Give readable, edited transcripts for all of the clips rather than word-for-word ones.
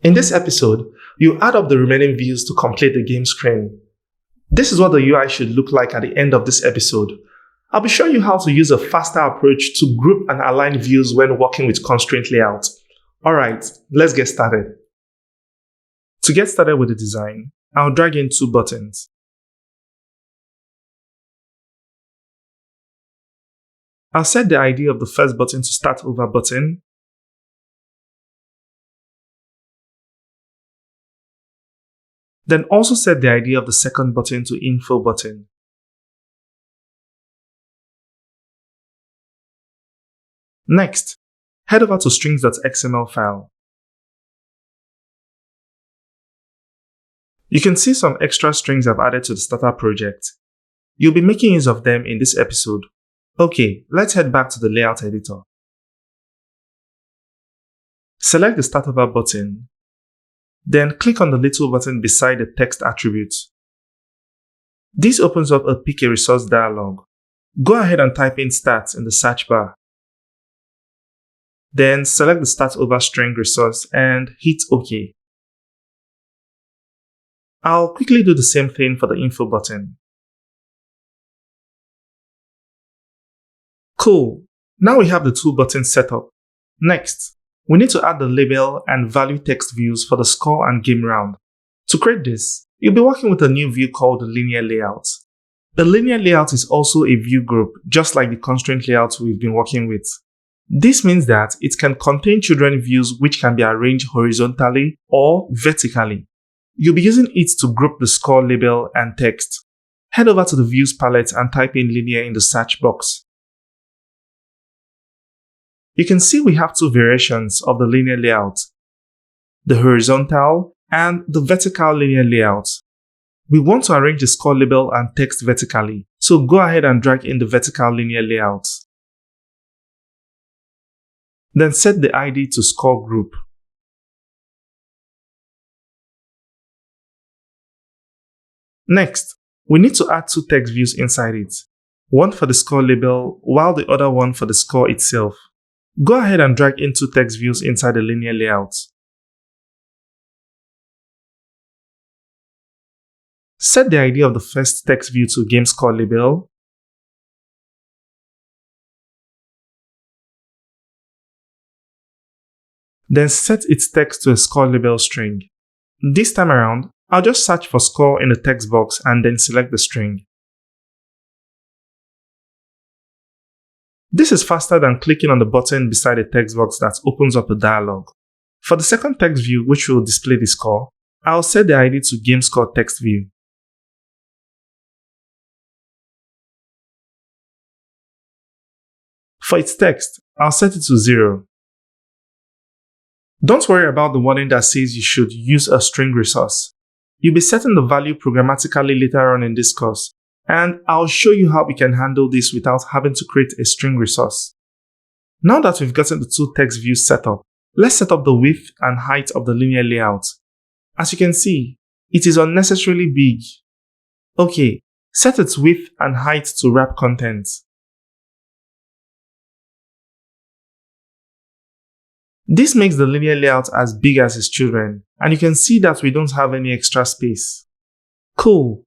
In this episode, you add up the remaining views to complete the game screen. This is what the UI should look like at the end of this episode. I'll be showing you how to use a faster approach to group and align views when working with constraint layout. Alright, let's get started. To get started with the design, I'll drag in two buttons. I'll set the ID of the first button to Start Over button. Then also set the ID of the second button to Info button. Next, head over to strings.xml file. You can see some extra strings I've added to the starter project. You'll be making use of them in this episode. Okay, let's head back to the layout editor. Select the Start Over button. Then click on the little button beside the text attribute. This opens up a Pick a Resource dialog. Go ahead and type in Start in the search bar. Then select the Start Over string resource and hit OK. I'll quickly do the same thing for the Info button. Cool, now we have the two buttons set up. Next, we need to add the label and value text views for the score and game round. To create this, you'll be working with a new view called the linear layout. The linear layout is also a view group, just like the constraint layout we've been working with. This means that it can contain children views which can be arranged horizontally or vertically. You'll be using it to group the score label and text. Head over to the Views palette and type in linear in the search box. You can see we have two variations of the linear layout, the horizontal and the vertical linear layout. We want to arrange the score label and text vertically, so go ahead and drag in the vertical linear layout. Then set the ID to score group. Next, we need to add two text views inside it, one for the score label while the other one for the score itself. Go ahead and drag in two text views inside the linear layout. Set the ID of the first text view to game score label. Then set its text to a score label string. This time around, I'll just search for score in the text box and then select the string. This is faster than clicking on the button beside the text box that opens up a dialog. For the second text view, which will display the score, I'll set the ID to game score text view. For its text, I'll set it to 0. Don't worry about the warning that says you should use a string resource. You'll be setting the value programmatically later on in this course, and I'll show you how we can handle this without having to create a string resource. Now that we've gotten the two text views set up, let's set up the width and height of the linear layout. As you can see, it is unnecessarily big. Okay, set its width and height to wrap content. This makes the linear layout as big as its children, and you can see that we don't have any extra space. Cool.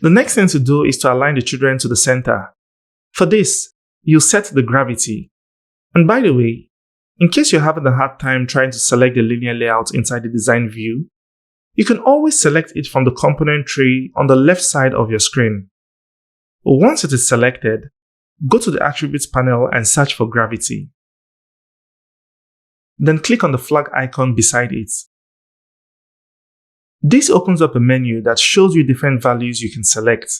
The next thing to do is to align the children to the center. For this, you set the gravity. And by the way, in case you're having a hard time trying to select the linear layout inside the design view, you can always select it from the component tree on the left side of your screen. Once it is selected, go to the Attributes panel and search for gravity. Then click on the flag icon beside it. This opens up a menu that shows you different values you can select.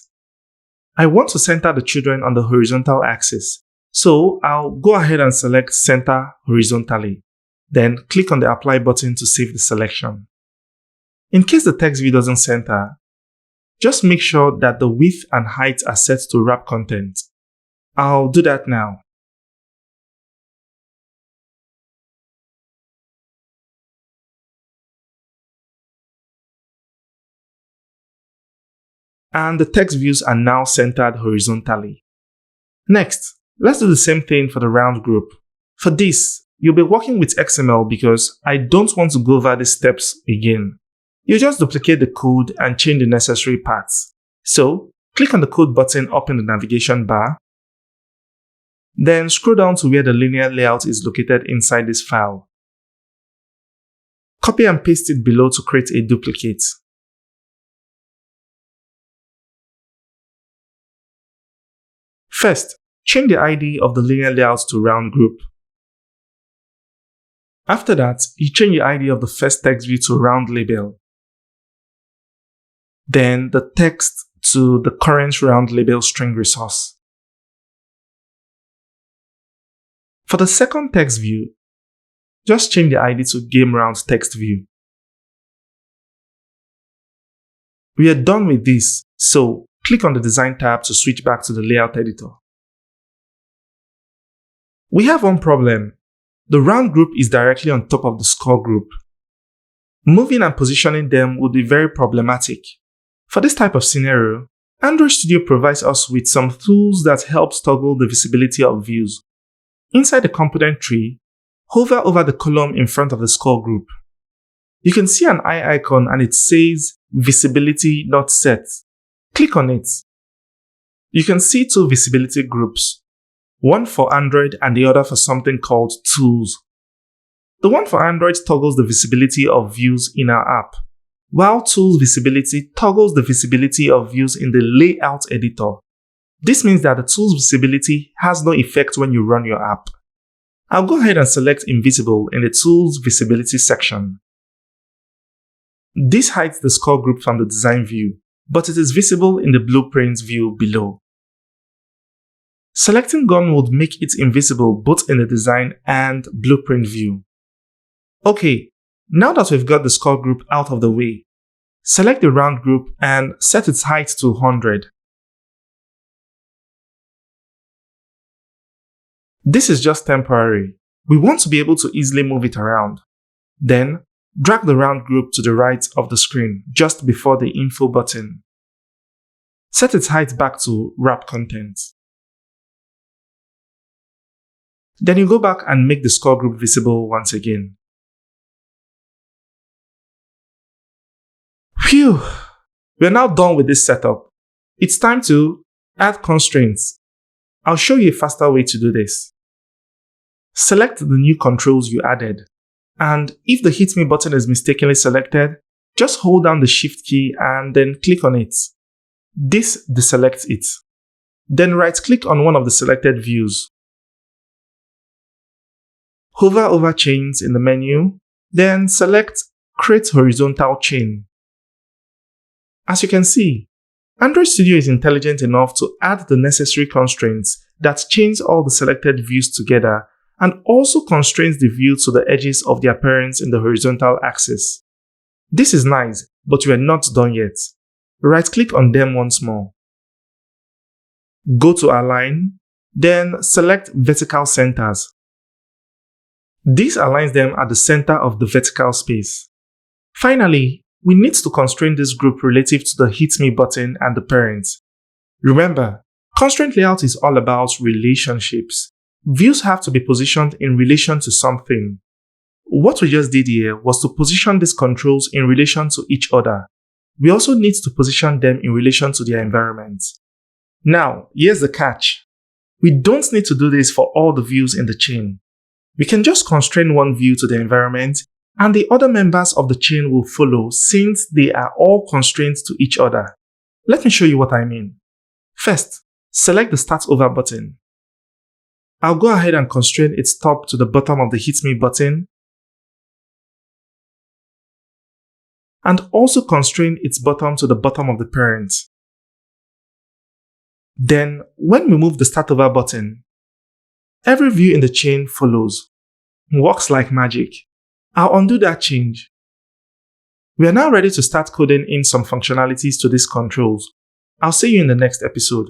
I want to center the children on the horizontal axis, so I'll go ahead and select Center Horizontally. Then click on the Apply button to save the selection. In case the text view doesn't center, just make sure that the width and height are set to wrap content. I'll do that now. And the text views are now centered horizontally. Next, let's do the same thing for the round group. For this, you'll be working with XML because I don't want to go over these steps again. You just duplicate the code and change the necessary parts. So, click on the code button up in the navigation bar. Then scroll down to where the linear layout is located inside this file. Copy and paste it below to create a duplicate. First, change the ID of the linear layout to round group. After that, you change the ID of the first text view to round label. Then the text to the current round label string resource. For the second text view, just change the ID to game round text view. We are done with this, so click on the Design tab to switch back to the Layout editor. We have one problem. The round group is directly on top of the score group. Moving and positioning them would be very problematic. For this type of scenario, Android Studio provides us with some tools that help toggle the visibility of views. Inside the component tree, hover over the column in front of the score group. You can see an eye icon and it says Visibility Not Set. Click on it. You can see two visibility groups, one for Android and the other for something called Tools. The one for Android toggles the visibility of views in our app, while Tools Visibility toggles the visibility of views in the Layout editor. This means that the Tools Visibility has no effect when you run your app. I'll go ahead and select Invisible in the Tools Visibility section. This hides the score group from the design view, but it is visible in the blueprint view below. Selecting Gone would make it invisible both in the design and blueprint view. Okay, now that we've got the score group out of the way, select the round group and set its height to 100. This is just temporary. We want to be able to easily move it around. Then, drag the round group to the right of the screen, just before the Info button. Set its height back to Wrap Content. Then you go back and make the score group visible once again. Phew! We're now done with this setup. It's time to add constraints. I'll show you a faster way to do this. Select the new controls you added, and if the Hit Me button is mistakenly selected, just hold down the Shift key and then click on it. This deselects it. Then right-click on one of the selected views. Hover over Chains in the menu, then select Create Horizontal Chain. As you can see, Android Studio is intelligent enough to add the necessary constraints that chains all the selected views together and also constrains the view to the edges of their parents in the horizontal axis. This is nice, but we are not done yet. Right-click on them once more. Go to Align, then select Vertical Centers. This aligns them at the center of the vertical space. Finally, we need to constrain this group relative to the Hit Me button and the parents. Remember, constraint layout is all about relationships. Views have to be positioned in relation to something. What we just did here was to position these controls in relation to each other. We also need to position them in relation to their environment. Now, here's the catch. We don't need to do this for all the views in the chain. We can just constrain one view to the environment, and the other members of the chain will follow since they are all constrained to each other. Let me show you what I mean. First, select the Start Over button. I'll go ahead and constrain its top to the bottom of the Hit Me button, and also constrain its bottom to the bottom of the parent. Then, when we move the Start Over button, every view in the chain follows. Works like magic. I'll undo that change. We are now ready to start coding in some functionalities to these controls. I'll see you in the next episode.